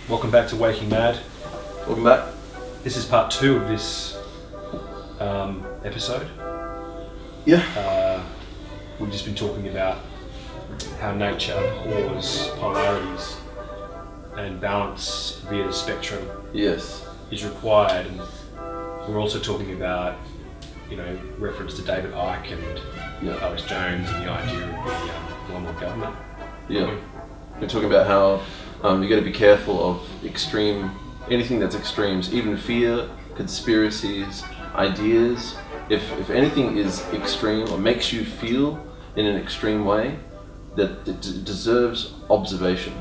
Welcome back to Waking Mad. Welcome back. This is part 2 of this episode. Yeah. We've just been talking about how nature abhors polarities and balance via the spectrum Yes. is required, and we're also talking about, reference to David Icke and Alex Jones and the idea of the one world government. Yeah. We're talking about how you got to be careful of anything that's extremes, even fear, conspiracies, ideas. If anything is extreme or makes you feel in an extreme way, that it deserves observation.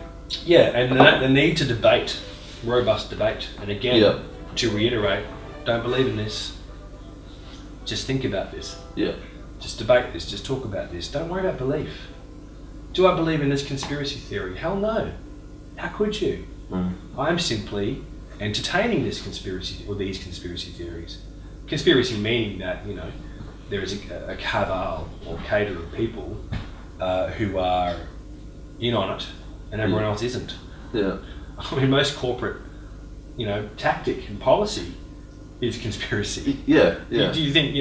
Yeah, and the need to debate, robust debate. And again, to reiterate, don't believe in this. Just think about this. Yeah. Just debate this. Just talk about this. Don't worry about belief. Do I believe in this conspiracy theory? Hell no. How could you? I'm simply entertaining this conspiracy or these conspiracy theories. Conspiracy meaning that, there is a cabal or cadre of people who are in on it and everyone else isn't. Yeah. I mean, most corporate, tactic and policy is conspiracy. Yeah. Do you think,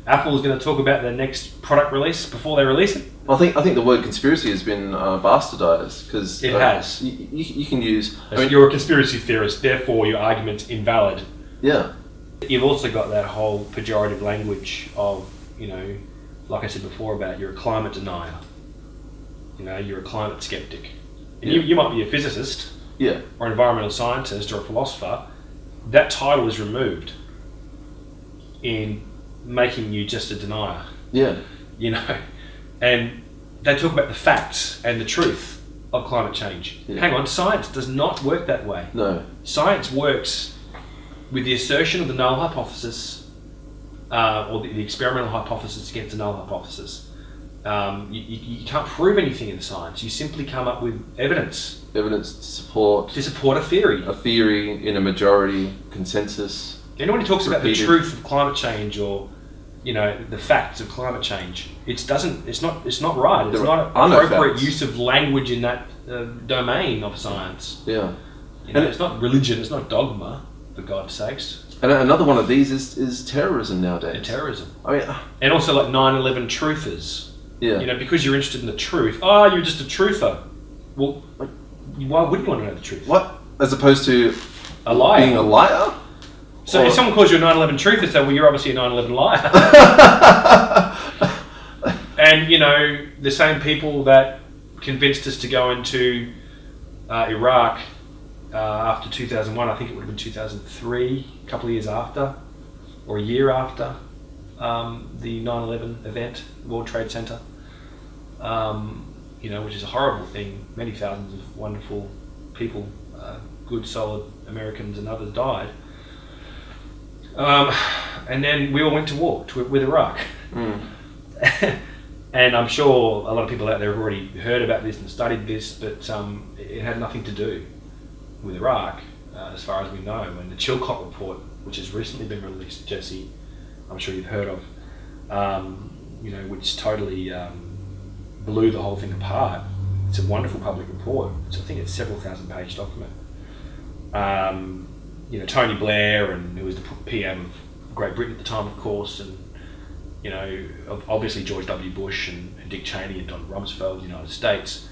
Apple is going to talk about their next product release before they release it? I think the word conspiracy has been bastardized because it has. You can use. You're a conspiracy theorist, therefore your argument's invalid. Yeah. You've also got that whole pejorative language of, like I said before about you're a climate denier. You're a climate skeptic. And you might be a physicist, or environmental scientist, or a philosopher. That title is removed in making you just a denier. Yeah. And they talk about the facts and the truth of climate change. Yeah. Hang on, science does not work that way. No. Science works with the assertion of the null hypothesis, or the experimental hypothesis against the null hypothesis. You can't prove anything in science. You simply come up with evidence. Evidence to support a theory. A theory in a majority consensus. Anyone who talks about the truth of climate change or the facts of climate change, it's not right. It's not an appropriate use of language in that domain of science. Yeah. And it's not religion. It's not dogma, for God's sakes. And another one of these is terrorism nowadays. And terrorism. I mean, and also like 9/11 truthers. Yeah. Because you're interested in the truth. Oh, you're just a truther. Well, why would you want to know the truth? What? As opposed to a liar. Being a liar? So if someone calls you a 9/11 truther, say, well, you're obviously a 9/11 liar. And, the same people that convinced us to go into Iraq after 2001, I think it would have been 2003, a couple of years after, or a year after the 9/11 event, World Trade Center, which is a horrible thing. Many thousands of wonderful people, good, solid Americans and others died. And then we all went to war with Iraq. And I'm sure a lot of people out there have already heard about this and studied this, but it had nothing to do with Iraq, as far as we know. And the Chilcot report, which has recently been released, Jesse, I'm sure you've heard of, which totally blew the whole thing apart. It's a wonderful public report. I think it's a several thousand-page document. Tony Blair, and who was the PM of Great Britain at the time, of course, and obviously George W. Bush and Dick Cheney and Donald Rumsfeld in the United States,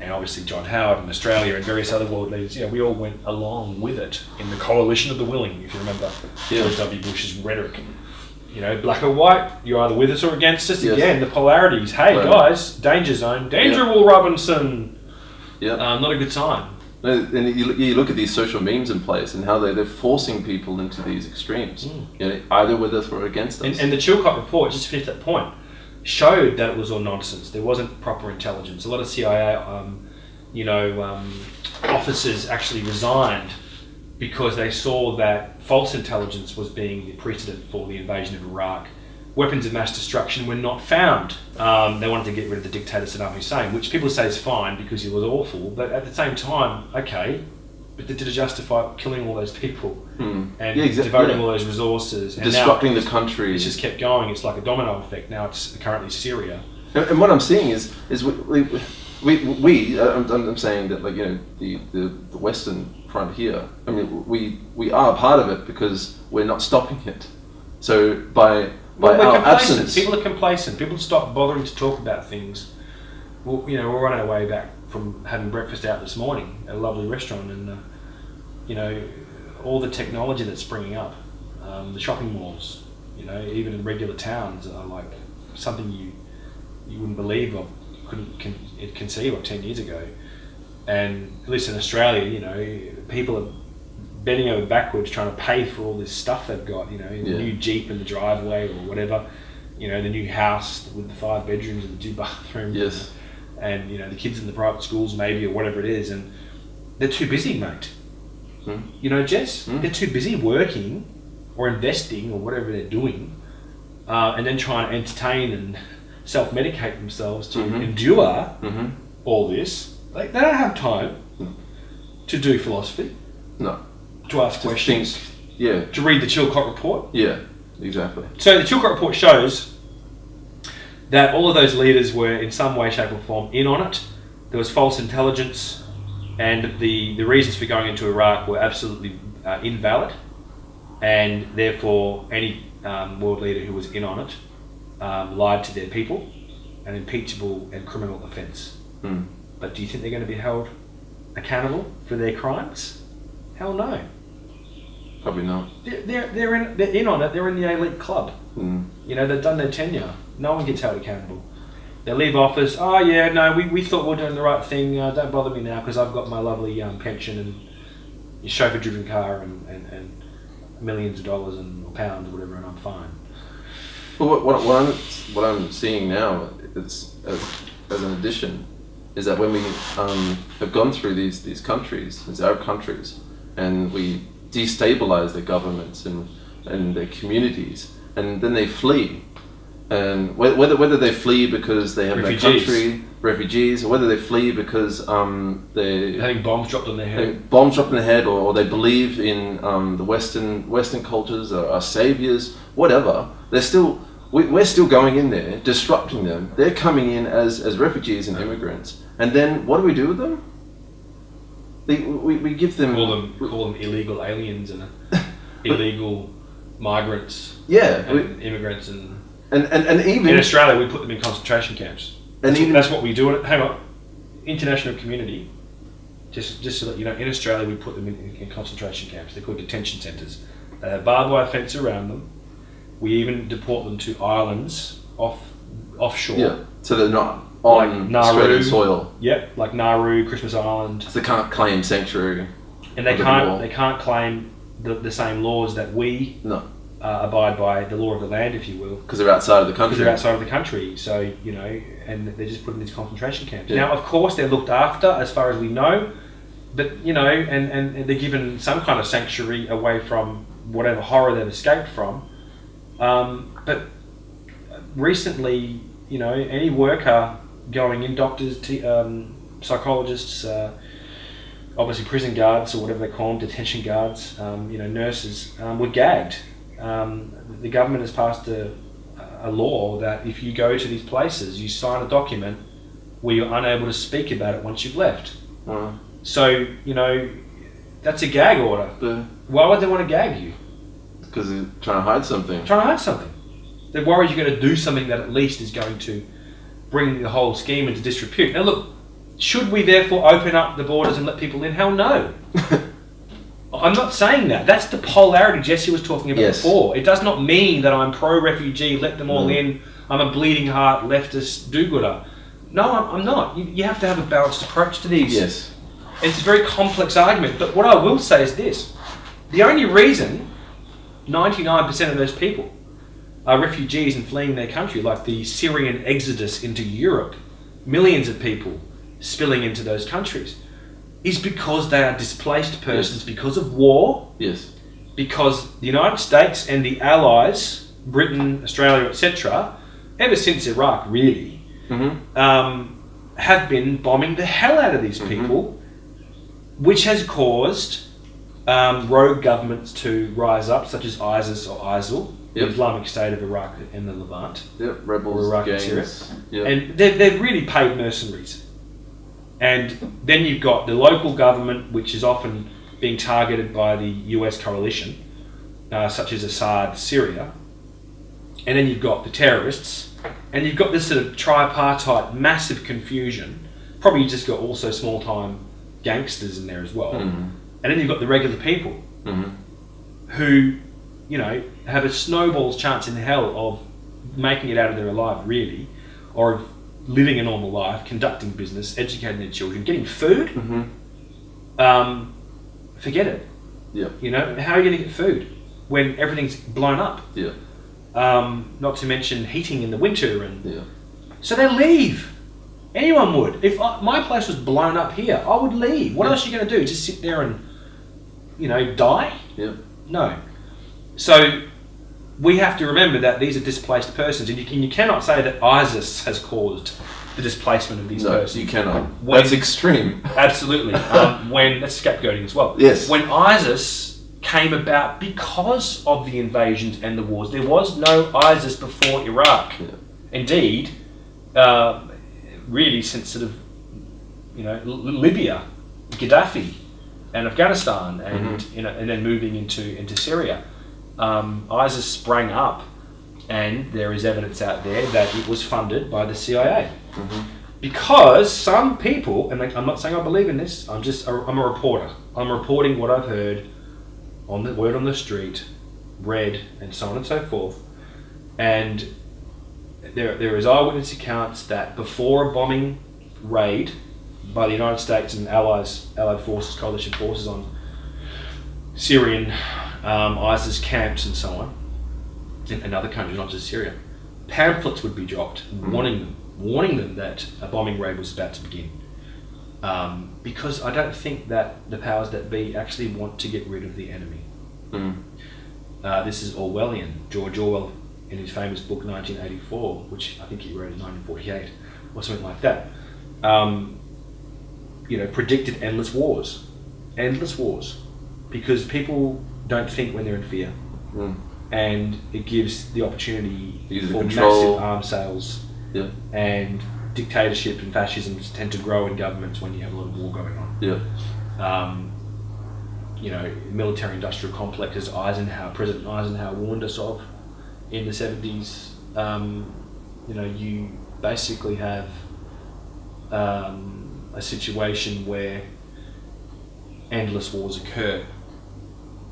and obviously John Howard in Australia and various other world leaders. We all went along with it in the coalition of the willing, if you remember George W. Bush's rhetoric. Black or white, you're either with us or against us. Yes. Again, the polarities. Hey, guys, danger zone. Danger, Will Robinson. Yeah. Not a good sign. And you look at these social memes in place and how they're forcing people into these extremes, either with us or against us. And the Chilcot report, just to finish that point, showed that it was all nonsense. There wasn't proper intelligence. A lot of CIA, officers actually resigned because they saw that false intelligence was being the precedent for the invasion of Iraq. Weapons of mass destruction were not found. They wanted to get rid of the dictator Saddam Hussein, which people say is fine because he was awful, but at the same time, okay, but did it justify killing all those people and devoting all those resources? And disrupting the country. It's just kept going. It's like a domino effect. Now it's currently Syria. And what I'm seeing is I'm saying that, like, the Western front here. I mean, we are part of it because we're not stopping it. So by we're our complacent. absence, People are complacent. People stop bothering to talk about things. Well, we're on our way back from having breakfast out this morning at a lovely restaurant, and all the technology that's springing up, the shopping malls, even in regular towns are like something you wouldn't believe of, couldn't conceive of 10 years ago. And at least in Australia, people are bending over backwards trying to pay for all this stuff they've got, the new Jeep in the driveway or whatever, the new house with the 5 bedrooms and the 2 bathrooms. Yes. And the kids in the private schools maybe, or whatever it is, and they're too busy, mate. Jess, they're too busy working or investing or whatever they're doing, and then trying to entertain and self-medicate themselves to endure all this. Like, they don't have time to do philosophy. No. To ask questions. Yeah. To read the Chilcot Report. Yeah, exactly. So the Chilcot Report shows that all of those leaders were in some way, shape or form in on it. There was false intelligence, and the reasons for going into Iraq were absolutely invalid, and therefore any world leader who was in on it lied to their people, an impeachable and criminal offence. But do you think they're going to be held accountable for their crimes? Hell no. Probably not. They're in on it. They're in the elite club. They've done their tenure. No one gets held accountable. They leave office. Oh yeah, no, we thought we were doing the right thing. Don't bother me now because I've got my lovely pension and chauffeur-driven car and millions of dollars or pounds or whatever, and I'm fine. Well, what I'm seeing now is as an addition is that when we have gone through these countries, these Arab countries, and we destabilize their governments and their communities, and then they flee. And whether they flee because they have no country, refugees, or whether they flee because they're having bombs dropped on their head, or they believe in the Western cultures are saviors, whatever. We're still going in there, disrupting them. They're coming in as refugees and immigrants, and then what do we do with them? We give them call them illegal aliens and illegal migrants. Yeah, and immigrants and even in Australia we put them in concentration camps. That's what we do. Hang on, international community. Just to let you know, in Australia we put them in concentration camps. They're called detention centres. They have barbed wire fence around them. We even deport them to islands offshore. Yeah, so they're not on Australian soil. Yep, like Nauru, Christmas Island. So they can't claim sanctuary. And they can't claim the same laws that we abide by, the law of the land, if you will. Because they're outside of the country. So, and they're just put in these concentration camps. Yeah. Now, of course, they're looked after as far as we know, but, and they're given some kind of sanctuary away from whatever horror they've escaped from. But recently, any worker going in, doctors, psychologists, obviously prison guards or whatever they call them, detention guards, nurses, were gagged. The government has passed a law that if you go to these places, you sign a document where you're unable to speak about it once you've left. Wow. So, that's a gag order. Why would they want to gag you? Because they're trying to hide something. They're worried you're going to do something that at least is going to bring the whole scheme into disrepute. Now look, should we therefore open up the borders and let people in? Hell no. I'm not saying that. That's the polarity Jesse was talking about before. It does not mean that I'm pro-refugee, let them all in, I'm a bleeding heart, leftist do-gooder. No, I'm not. You have to have a balanced approach to these. Yes. It's a very complex argument, but what I will say is this. The only reason 99% of those people are refugees and fleeing their country, like the Syrian exodus into Europe, millions of people spilling into those countries, is because they are displaced persons because of war, because the United States and the Allies, Britain, Australia, etc., ever since Iraq really, have been bombing the hell out of these people, which has caused rogue governments to rise up, such as ISIS or ISIL, the Islamic State of Iraq and the Levant, rebels, or Iraq gangs. and Syria, and they've really paid mercenaries And then you've got the local government, which is often being targeted by the US coalition, such as Assad, Syria. And then you've got the terrorists, and you've got this sort of tripartite massive confusion. Probably you just got also small-time gangsters in there as well. And then you've got the regular people who, you know, have a snowball's chance in hell of making it out of there alive, really, or of living a normal life, conducting business, educating their children, getting food. Forget it. Yeah. You know, how are you going to get food when everything's blown up? Yeah. Not to mention heating in the winter, and Yeah. so they leave. Anyone would. If my place was blown up here, I would leave. What else are you going to do? Just sit there and, you know, die? Yeah. No. So we have to remember that these are displaced persons, and you cannot say that ISIS has caused the displacement of these persons. No, you cannot. When- That's extreme. Absolutely. When that's scapegoating as well. Yes. When ISIS came about because of the invasions and the wars, there was no ISIS before Iraq. Yeah. Indeed, really since sort of, you know, Libya, Gaddafi, and Afghanistan, and you know, and then moving into Syria, ISIS sprang up, and there is evidence out there that it was funded by the CIA. Because some people, and I'm not saying I believe in this, I'm a reporter. I'm reporting what I've heard on the word on the street, read, and so on and so forth. And there is eyewitness accounts that before a bombing raid by the United States and Allied forces, coalition forces on Syrian ISIS camps and so on, in other countries, not just Syria, pamphlets would be dropped warning them that a bombing raid was about to begin. Because I don't think that the powers that be actually want to get rid of the enemy. This is Orwellian. George Orwell, in his famous book 1984, which I think he wrote in 1948 or something like that, you know, predicted endless wars, because people don't think when they're in fear, and it gives the opportunity for massive arms sales. Yeah. And dictatorship and fascism tend to grow in governments when you have a lot of war going on. Yeah. You know, military-industrial complexes President Eisenhower warned us of in the 70s. You know, you basically have a situation where endless wars occur,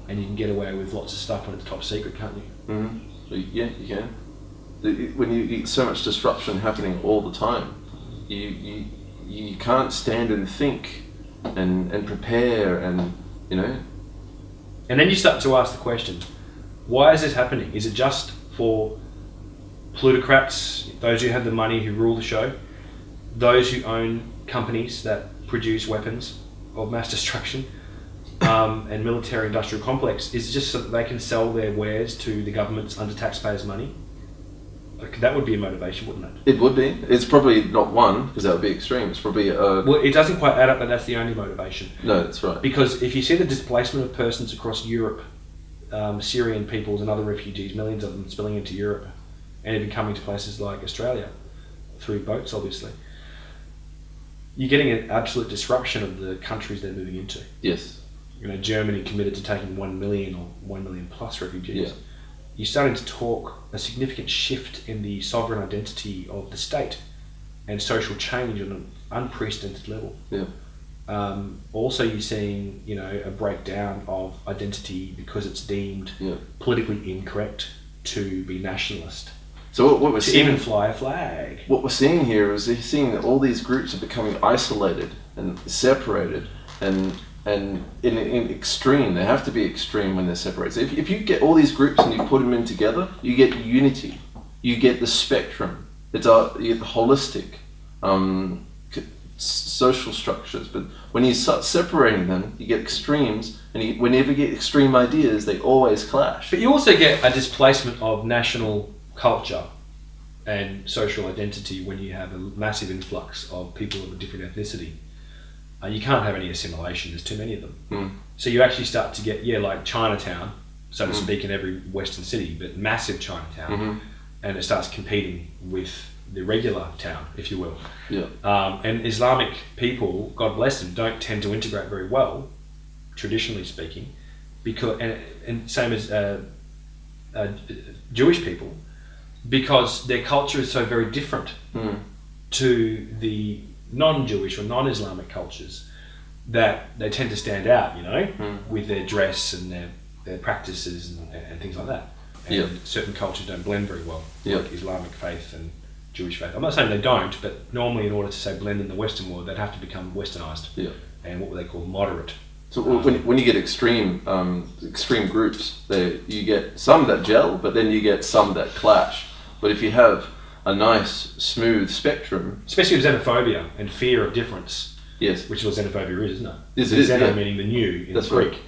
and you can get away with lots of stuff when it's top secret, can't you? Yeah, you can. When you get so much disruption happening all the time, you can't stand and think and prepare, and you know. And then you start to ask the question, why is this happening? Is it just for plutocrats, those who have the money, who rule the show, those who own companies that produce weapons of mass destruction, and military-industrial complex? Is it just so that they can sell their wares to the governments under taxpayers' money? That would be a motivation, wouldn't it? It would be. It's probably not one, because that would be extreme. It's probably well, it doesn't quite add up that that's the only motivation. No, that's right. Because if you see the displacement of persons across Europe, Syrian peoples and other refugees, millions of them spilling into Europe, and even coming to places like Australia, through boats obviously, you're getting an absolute disruption of the countries they're moving into. Yes. You know, Germany committed to taking 1 million or 1 million plus refugees. Yeah. You're starting to talk a significant shift in the sovereign identity of the state and social change on an unprecedented level. Yeah. Also, you're seeing, you know, a breakdown of identity because it's deemed politically incorrect to be nationalist. So what we're to seeing, even fly a flag. What we're seeing here is you're seeing that all these groups are becoming isolated and separated, and in extreme. They have to be extreme when they're separated. So if you get all these groups and you put them in together, you get unity. You get the spectrum. You get the holistic social structures. But when you start separating them, you get extremes, and whenever you get extreme ideas, they always clash. But you also get a displacement of national culture and social identity when you have a massive influx of people of a different ethnicity. You can't have any assimilation, there's too many of them. So you actually start to get, like Chinatown, so to speak, in every Western city, but massive Chinatown, and it starts competing with the regular town, if you will. Yeah. And Islamic people, God bless them, don't tend to integrate very well, traditionally speaking, because and same as Jewish people, because their culture is so very different to the non-Jewish or non-Islamic cultures that they tend to stand out, with their dress and their practices and things like that. And certain cultures don't blend very well, like Islamic faith and Jewish faith. I'm not saying they don't, but normally in order to say blend in the Western world, they'd have to become westernized and what they call moderate. So when you get extreme groups, you get some that gel, but then you get some that clash. But if you have a nice, smooth spectrum... Especially with xenophobia and fear of difference. Yes. Which is what xenophobia is, isn't it? It is, Xeno meaning the new in Greek.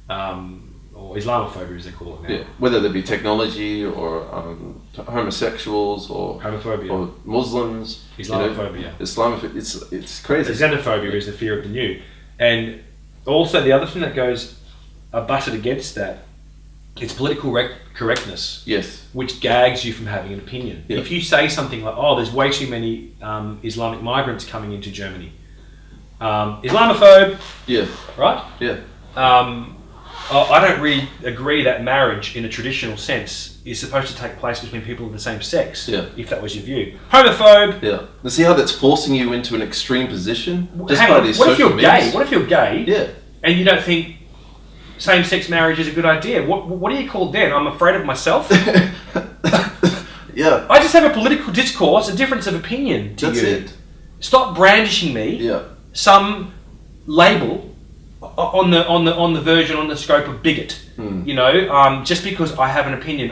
Right. Or Islamophobia as they call it now. Yeah. Whether there be technology or homosexuals or... Homophobia. Or Muslims. Islamophobia. Islamophobia. It's crazy. Xenophobia is the fear of the new. And also the other thing that goes abutted against that, it's political correctness. Yes. Which gags you from having an opinion. Yeah. If you say something like, there's way too many Islamic migrants coming into Germany. Islamophobe. Yeah. Right? Yeah. I don't really agree that marriage in a traditional sense is supposed to take place between people of the same sex, if that was your view. Homophobe. Yeah. Now see how that's forcing you into an extreme position? What if you're gay? What if you're gay? Yeah. And you don't think same-sex marriage is a good idea? What are you called then? I'm afraid of myself? Yeah. I just have a political discourse, a difference of opinion to you. That's it. Stop brandishing me some label on the version, on the scope of bigot. Just because I have an opinion,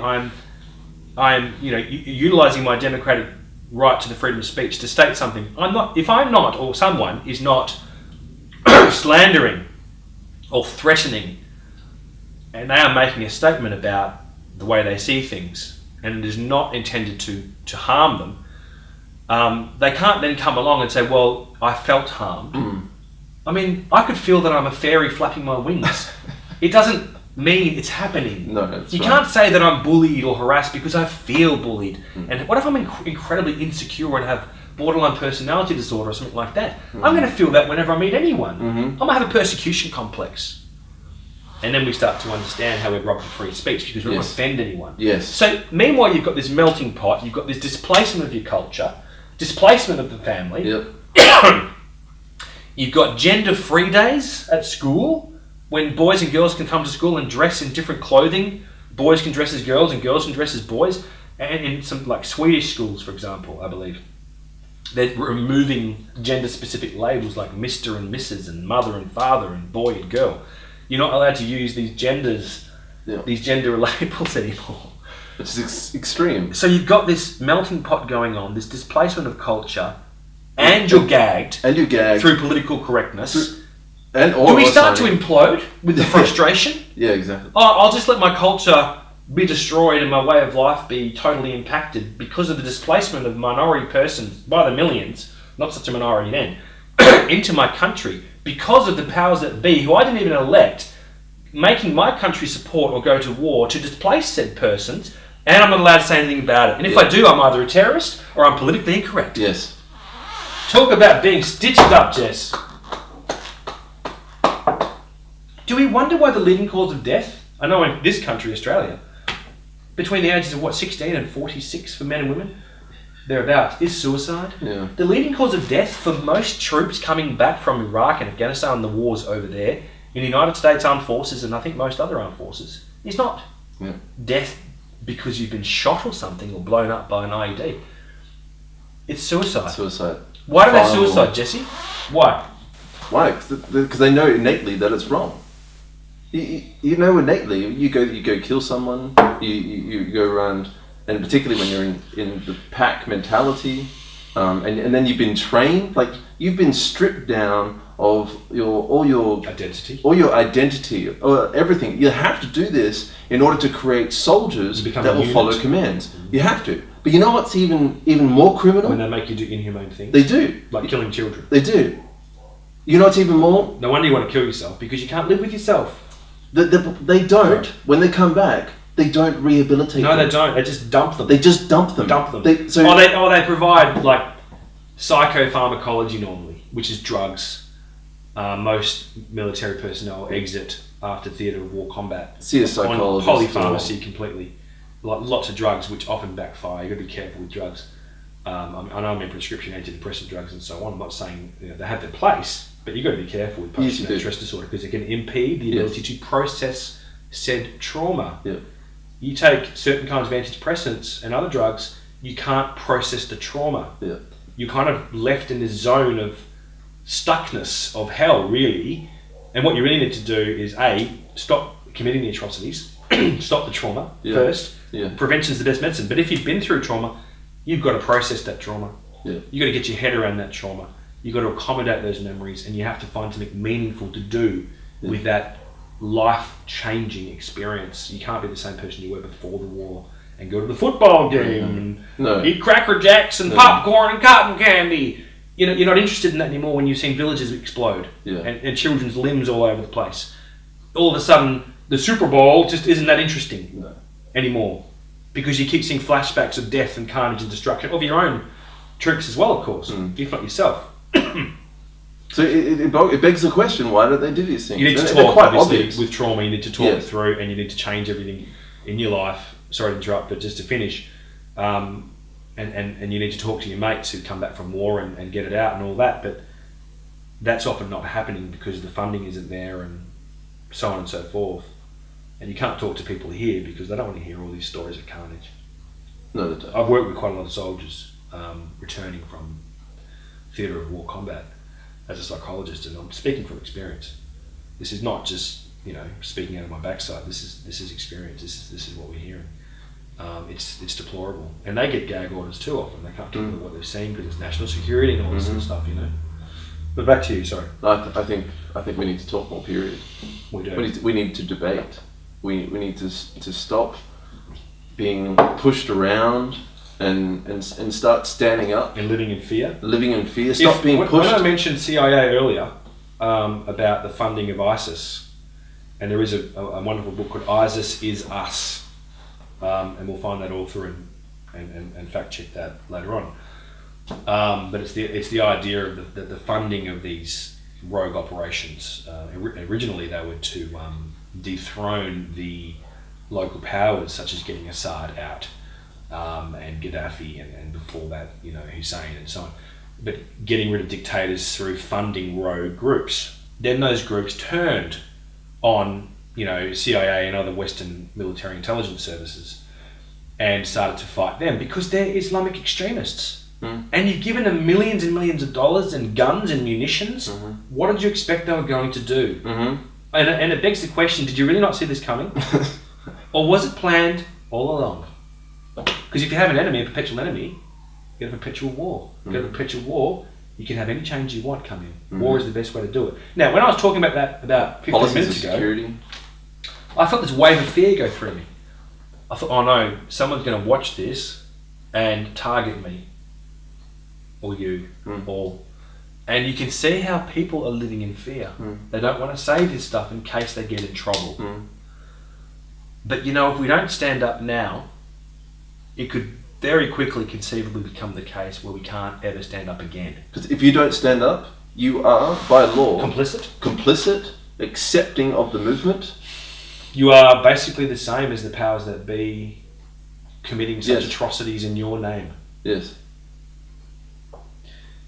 I'm utilizing my democratic right to the freedom of speech to state something. If I'm not, or someone is not slandering or threatening, and they are making a statement about the way they see things, and it is not intended to harm them, they can't then come along and say, well, I felt harmed. I mean, I could feel that I'm a fairy flapping my wings. It doesn't mean it's happening. No, that's You can't say that I'm bullied or harassed because I feel bullied. And what if I'm incredibly insecure and have borderline personality disorder or something like that? I'm going to feel that whenever I meet anyone. I'm going to have a persecution complex. And then we start to understand how we're robbed of free speech because we don't offend anyone. Yes. So meanwhile, you've got this melting pot, you've got this displacement of your culture, displacement of the family. Yep. You've got gender-free days at school when boys and girls can come to school and dress in different clothing. Boys can dress as girls and girls can dress as boys. And in some like Swedish schools, for example, I believe, they're removing gender-specific labels like Mr. and Mrs. and mother and father and boy and girl. You're not allowed to use these these gender labels anymore. Which is extreme. So you've got this melting pot going on, this displacement of culture, and you're gagged. Through political correctness. Do we start to implode with the frustration? Yeah, exactly. I'll just let my culture be destroyed and my way of life be totally impacted because of the displacement of minority persons by the millions, not such a minority then, into my country because of the powers that be, who I didn't even elect, making my country support or go to war to displace said persons, and I'm not allowed to say anything about it. And if I do, I'm either a terrorist or I'm politically incorrect. Yes. Talk about being stitched up, Jess. Do we wonder why the leading cause of death, I know in this country, Australia, between the ages of 16 and 46 for men and women, thereabouts, is suicide? Yeah. The leading cause of death for most troops coming back from Iraq and Afghanistan and the wars over there, in the United States Armed Forces and I think most other armed forces, is not death because you've been shot or something or blown up by an IED. It's suicide. Why do they suicide, Jesse? Why? Why? Because they know innately that it's wrong. You know innately. You go kill someone. You go around, and particularly when you're in the pack mentality, and then you've been trained, like you've been stripped down of all your identity, or everything. You have to do this in order to create soldiers that will follow commands. You have to. But you know what's even more criminal? When they make you do inhumane things. They do. Like killing children. They do. You know what's even more? No wonder you want to kill yourself, because you can't live with yourself. They don't. When they come back, they don't rehabilitate No, them. they don't. They just dump them. They just dump them. They provide like psychopharmacology normally, which is drugs. Most military personnel exit after theatre of war combat. See a psychologist. On polypharmacy completely. Like lots of drugs which often backfire. You've got to be careful with drugs. I know I'm in prescription antidepressant drugs and so on. I'm not saying they have their place, but you've got to be careful with post-traumatic stress disorder because it can impede the ability to process said trauma. Yeah. You take certain kinds of antidepressants and other drugs, you can't process the trauma. Yeah. You're kind of left in this zone of stuckness of hell, really. And what you really need to do is stop committing the atrocities, stop the trauma first. Yeah. Prevention's the best medicine. But if you've been through trauma, you've got to process that trauma. Yeah. You've got to get your head around that trauma. You've got to accommodate those memories, and you have to find something meaningful to do with that life-changing experience. You can't be the same person you were before the war and go to the football game and eat Cracker Jacks and popcorn and cotton candy. You're not interested in that anymore when you've seen villages explode and children's limbs all over the place. All of a sudden, the Super Bowl just isn't that interesting anymore because you keep seeing flashbacks of death and carnage and destruction of your own troops as well, of course, if not yourself. So it begs the question: why do they do these things? You need to talk, obviously, with trauma. You need to talk it through, and you need to change everything in your life. Sorry to interrupt, but just to finish, and you need to talk to your mates who come back from war and get it out and all that. But that's often not happening because the funding isn't there, and so on and so forth. And you can't talk to people here because they don't want to hear all these stories of carnage. No, they don't. I've worked with quite a lot of soldiers returning from theatre of war combat as a psychologist, and I'm speaking from experience. This is not just speaking out of my backside. This is experience. This is what we're hearing. It's deplorable, and they get gag orders too often. They can't talk about what they've seen because it's national security and all this sort of stuff. But back to you. Sorry. I think we need to talk more. Period. We do. We need to debate. We need to stop being pushed around and start standing up and living in fear. Stop being pushed. When I mentioned CIA earlier about the funding of ISIS, and there is a wonderful book called ISIS is Us, and we'll find that author and fact check that later on. But it's the idea of the funding of these rogue operations. Originally, they were to dethrone the local powers, such as getting Assad out. And Gaddafi, and before that, Hussein and so on. But getting rid of dictators through funding rogue groups. Then those groups turned on, CIA and other Western military intelligence services and started to fight them because they're Islamic extremists. And you've given them millions and millions of dollars and guns and munitions. What did you expect they were going to do? And it begs the question, did you really not see this coming? Or was it planned all along? Because if you have an enemy, a perpetual enemy, you get a perpetual war. You get a perpetual war, you can have any change you want come in. War is the best way to do it. Now, when I was talking about that about 15 minutes ago, I felt this wave of fear go through me. I thought, oh no, someone's going to watch this and target me. Or you. And you can see how people are living in fear. They don't want to say this stuff in case they get in trouble. But if we don't stand up now, it could very quickly conceivably become the case where we can't ever stand up again. Because if you don't stand up, you are, by law, complicit, accepting of the movement. You are basically the same as the powers that be committing such atrocities in your name. Yes.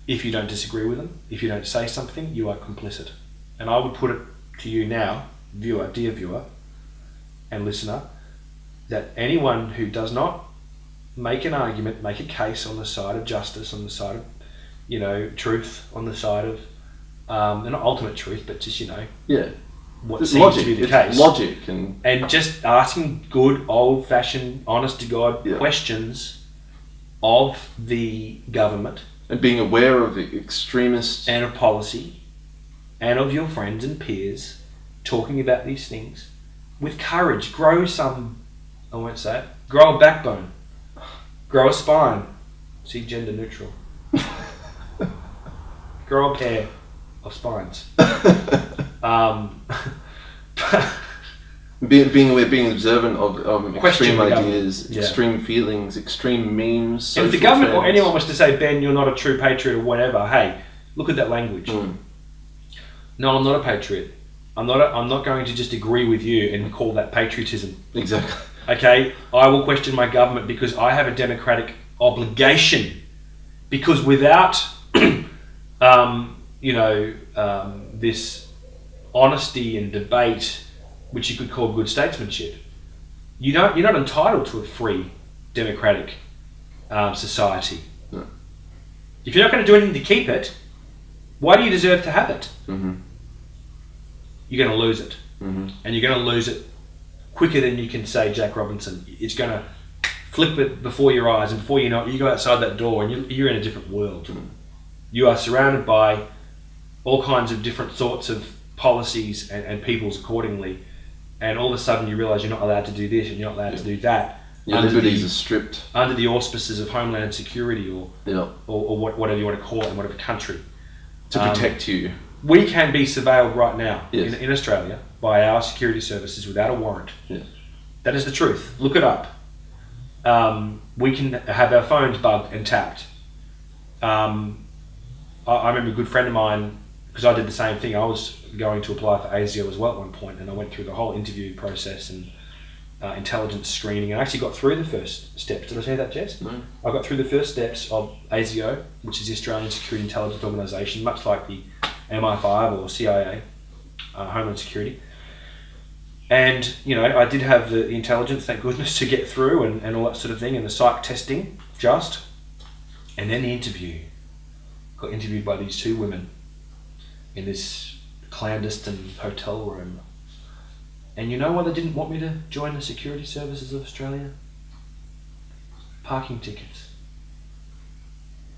If you don't disagree with them, if you don't say something, you are complicit. And I would put it to you now, dear viewer and listener, that anyone who does not make an argument, make a case on the side of justice, on the side of, truth, on the side of, not ultimate truth, but just, what it's seems logic. to be the it's case. Logic and just asking good, old-fashioned, honest-to-God questions of the government. And being aware of the extremists. And of policy, and of your friends and peers, talking about these things with courage. Grow a backbone. Grow a spine. See gender neutral. Grow a pair of spines. being aware, being observant of Question extreme the ideas, government. Yeah. extreme feelings, extreme memes. And if the social government or trends. anyone was to say, Ben, you're not a true patriot or whatever, hey, look at that language. No, I'm not a patriot. I'm not going to just agree with you and call that patriotism. Exactly. Okay, I will question my government because I have a democratic obligation. Because without, this honesty and debate, which you could call good statesmanship, you're not entitled to a free, democratic society. No. If you're not going to do anything to keep it, why do you deserve to have it? Mm-hmm. You're going to lose it. Mm-hmm. And you're going to lose it quicker than you can say Jack Robinson. It's going to flip it before your eyes, and before you know it, you go outside that door and you're in a different world. Mm-hmm. You are surrounded by all kinds of different sorts of policies and peoples accordingly, and all of a sudden you realise you're not allowed to do this and you're not allowed to do that. Your liberties are stripped. Under the auspices of Homeland Security or whatever you want to call it in whatever country. To protect you. We can be surveilled right now Yes. in Australia by our security services without a warrant. Yes. That is the truth. Look it up. We can have our phones bugged and tapped. I remember a good friend of mine, because I did the same thing. I was going to apply for ASIO as well at one point, and I went through the whole interview process and intelligence screening, and I actually got through the first steps. Did I say that, Jess? No. I got through the first steps of ASIO, which is the Australian Security Intelligence Organisation, much like the MI5 or CIA, Homeland Security. And, I did have the intelligence, thank goodness, to get through and all that sort of thing, and the psych testing, and then the interview. Got interviewed by these two women in this clandestine hotel room. And you know why they didn't want me to join the security services of Australia? Parking tickets.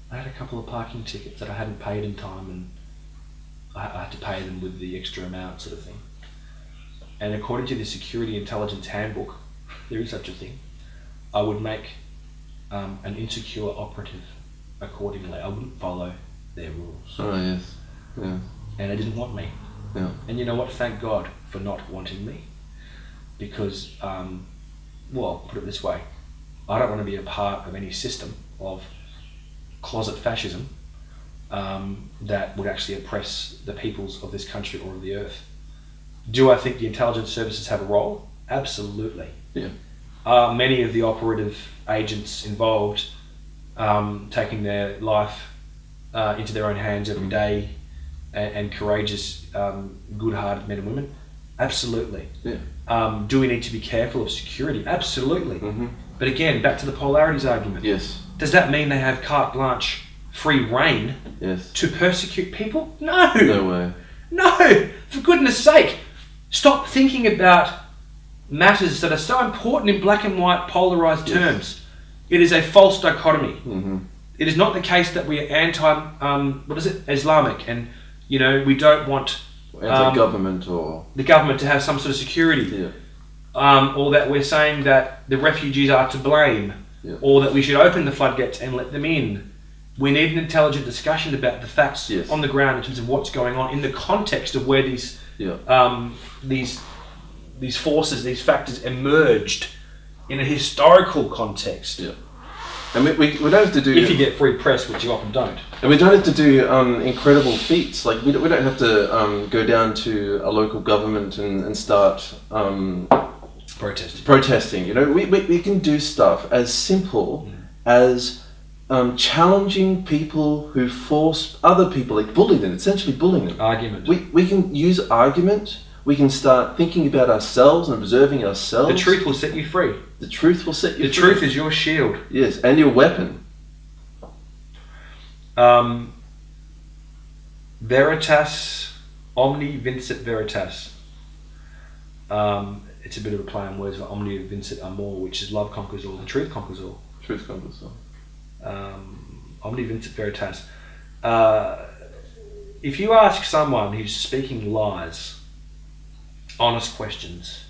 I had a couple of parking tickets that I hadn't paid in time, and I had to pay them with the extra amount sort of thing. And according to the Security Intelligence Handbook, there is such a thing, I would make an insecure operative accordingly. I wouldn't follow their rules. Oh, yes. Yeah. And they didn't want me. Yeah. And you know what? Thank God for not wanting me. Because, put it this way, I don't want to be a part of any system of closet fascism that would actually oppress the peoples of this country or of the earth. Do I think the intelligence services have a role? Absolutely. Yeah. Many of the operative agents involved taking their life into their own hands every day, and courageous, good-hearted men and women? Absolutely. Yeah. Do we need to be careful of security? Absolutely. Mm-hmm. But again, back to the polarities argument. Yes. Does that mean they have carte blanche, free reign Yes. to persecute people? No. No way. No. For goodness sake, stop thinking about matters that are so important in black and white polarized terms. It is a false dichotomy. Mm-hmm. It is not the case that we are Islamic, and we don't want anti-government or the government to have some sort of security. Yeah. Or that we're saying that the refugees are to blame, or that we should open the floodgates and let them in. We need an intelligent discussion about the facts on the ground in terms of what's going on in the context of where these forces, these factors emerged in a historical context. Yeah. And we don't have to do... If you get free press, which you often don't. And we don't have to do incredible feats. Like, we don't have to go down to a local government and start... protesting. We can do stuff as simple as challenging people who force other people, like bully them, essentially bullying them. Argument. We can use argument. We can start thinking about ourselves and observing ourselves. The truth will set you free. The truth will set you free. The truth is your shield. Yes, and your weapon. Veritas, omni vincit veritas. It's a bit of a play on words for omni vincit amor, which is love conquers all, the truth conquers all. Truth conquers all. Omni vincit veritas. If you ask someone who's speaking lies, honest questions,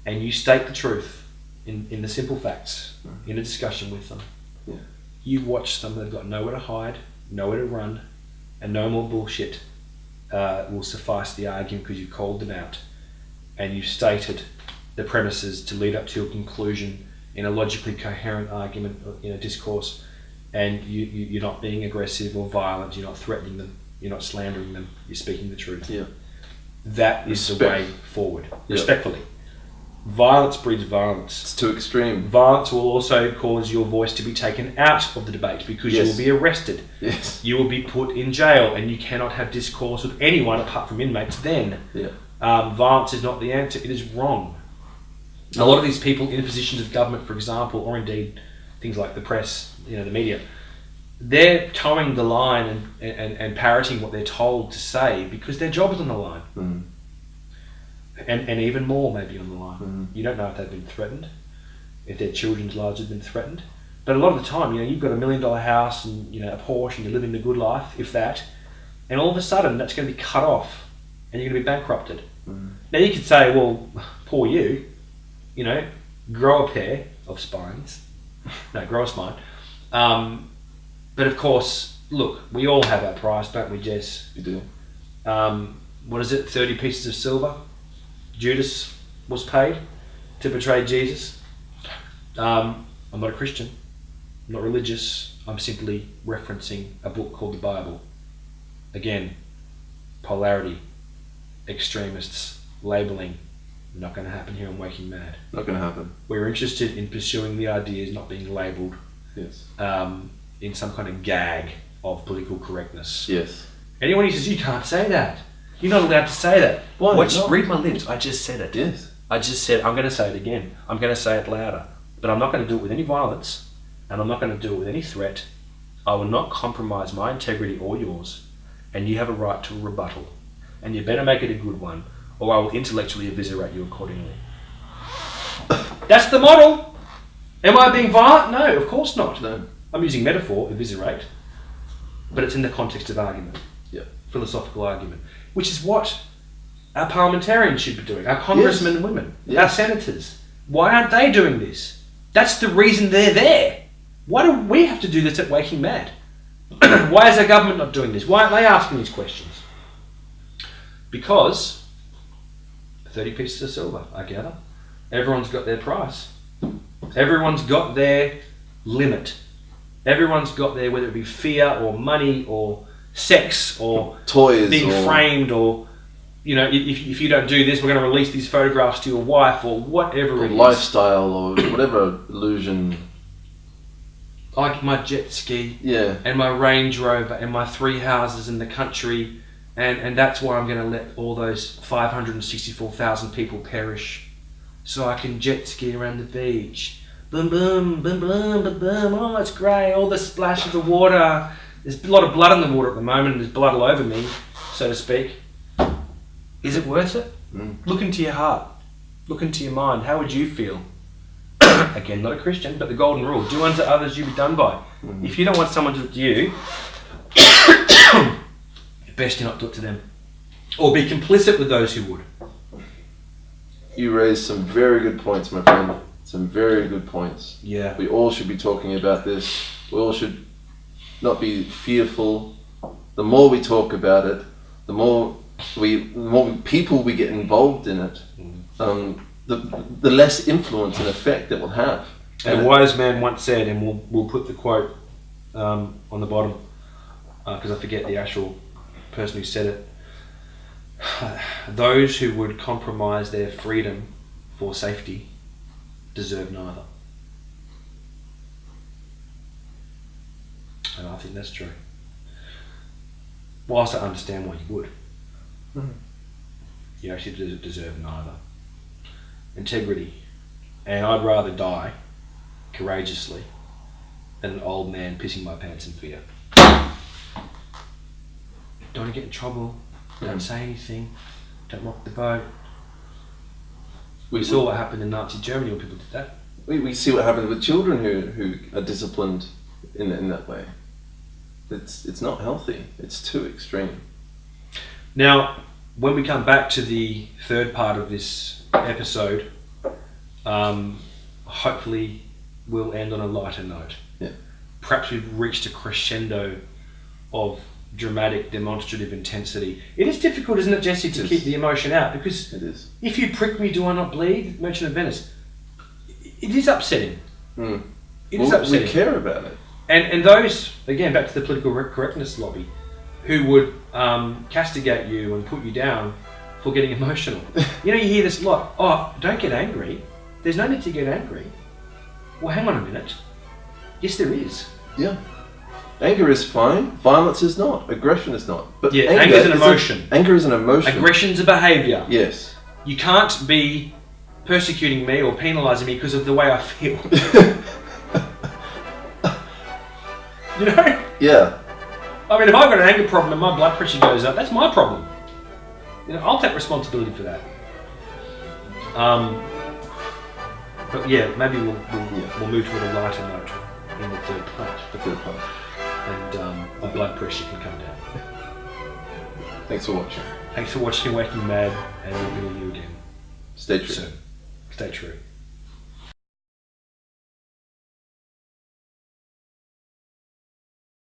and you state the truth in the simple facts in a discussion with them, you watch them, they've got nowhere to hide, nowhere to run, and no more bullshit will suffice the argument because you've called them out and you've stated the premises to lead up to a conclusion in a logically coherent argument, discourse, and you're not being aggressive or violent, you're not threatening them, you're not slandering them, you're speaking the truth. Yeah. That is the way forward, Yeah. respectfully. Violence breeds violence. It's too extreme. Violence will also cause your voice to be taken out of the debate because you will be arrested. Yes. You will be put in jail, and you cannot have discourse with anyone apart from inmates then. Yeah. Violence is not the answer. It is wrong. A lot of these people in positions of government, for example, or indeed things like the press, the media, they're towing the line and parroting what they're told to say because their job is on the line. Mm. And even more maybe on the line. Mm. You don't know if they've been threatened, if their children's lives have been threatened. But a lot of the time, you've got $1 million house and a Porsche and you're living the good life, if that, and all of a sudden that's going to be cut off and you're going to be bankrupted. Mm. Now you could say, well, poor you, grow a pair of spines. No, grow a spine. But of course, look, we all have our price, don't we, Jess? We do. What is it, 30 pieces of silver? Judas was paid to betray Jesus. I'm not a Christian, I'm not religious, I'm simply referencing a book called the Bible. Again, polarity, extremists, labelling, not going to happen here on Waking Mad. Not going to happen. We're interested in pursuing the ideas, not being labelled Yes. in some kind of gag of political correctness. Yes. Anyone who says, you can't say that, you're not allowed to say that. Why not? Read my lips, I just said it. Yes. I just said, I'm going to say it again. I'm going to say it louder. But I'm not going to do it with any violence, and I'm not going to do it with any threat. I will not compromise my integrity or yours, and you have a right to a rebuttal. And you better make it a good one, or I will intellectually eviscerate you accordingly. That's the model! Am I being violent? No, of course not. No. I'm using metaphor, eviscerate, but it's in the context of argument. Yeah. Philosophical argument. Which is what our parliamentarians should be doing, our congressmen and women, our senators. Why aren't they doing this? That's the reason they're there. Why do we have to do this at Waking Mad? Why is our government not doing this? Why aren't they asking these questions? Because 30 pieces of silver, I gather. Everyone's got their price. Everyone's got their limit. Everyone's got their, whether it be fear or money or sex or toys, being framed, or if you don't do this, we're going to release these photographs to your wife, or whatever it is. Lifestyle or whatever illusion. Like my jet ski, Yeah. and my Range Rover, and my 3 houses in the country, and that's why I'm going to let all those 564,000 people perish, so I can jet ski around the beach. Boom, boom, boom, boom, boom, boom. Oh, it's great. All the splashes of water. There's a lot of blood in the water at the moment, and there's blood all over me, so to speak. Is it worth it? Mm. Look into your heart. Look into your mind. How would you feel? Again, not a Christian, but the golden rule. Do unto others you be done by. Mm. If you don't want someone to do it to you, best you not do it to them. Or be complicit with those who would. You raised some very good points, my friend. Some very good points. Yeah. We all should be talking about this. We all should not be fearful. The more we talk about it, the more people we get involved in it, the less influence and effect it will have. And a wise man once said, and we'll put the quote on the bottom, because I forget the actual person who said it. Those who would compromise their freedom for safety deserve neither. And I think that's true. Whilst I understand why you would, you actually deserve neither. Integrity. And I'd rather die courageously than an old man pissing my pants in fear. Don't want to get in trouble. Don't say anything. Don't rock the boat. We saw what happened in Nazi Germany when people did that. We see what happens with children who are disciplined in that way. It's not healthy. It's too extreme. Now, when we come back to the third part of this episode, hopefully we'll end on a lighter note. Yeah. Perhaps we've reached a crescendo of dramatic, demonstrative intensity. It is difficult, isn't it, Jesse, to keep the emotion out? Because It is. if you prick me, do I not bleed? Merchant of Venice. It is upsetting. Mm. It is upsetting. We care about it. And those, again, back to the political correctness lobby, who would castigate you and put you down for getting emotional. You hear this a lot. Oh, don't get angry. There's no need to get angry. Well, hang on a minute. Yes, there is. Yeah. Anger is fine. Violence is not. Aggression is not. But yeah, anger is an emotion. Anger is an emotion. Aggression's a behaviour. Yes. You can't be persecuting me or penalising me because of the way I feel. Yeah. I mean, if I've got an anger problem and my blood pressure goes up, that's my problem. I'll take responsibility for that. But yeah, maybe we'll move to a lighter note in the third part. And my blood pressure can come down. Thanks for watching. Thanks for watching Waking Mad, and we'll be with you again. Stay true. Soon. Stay true.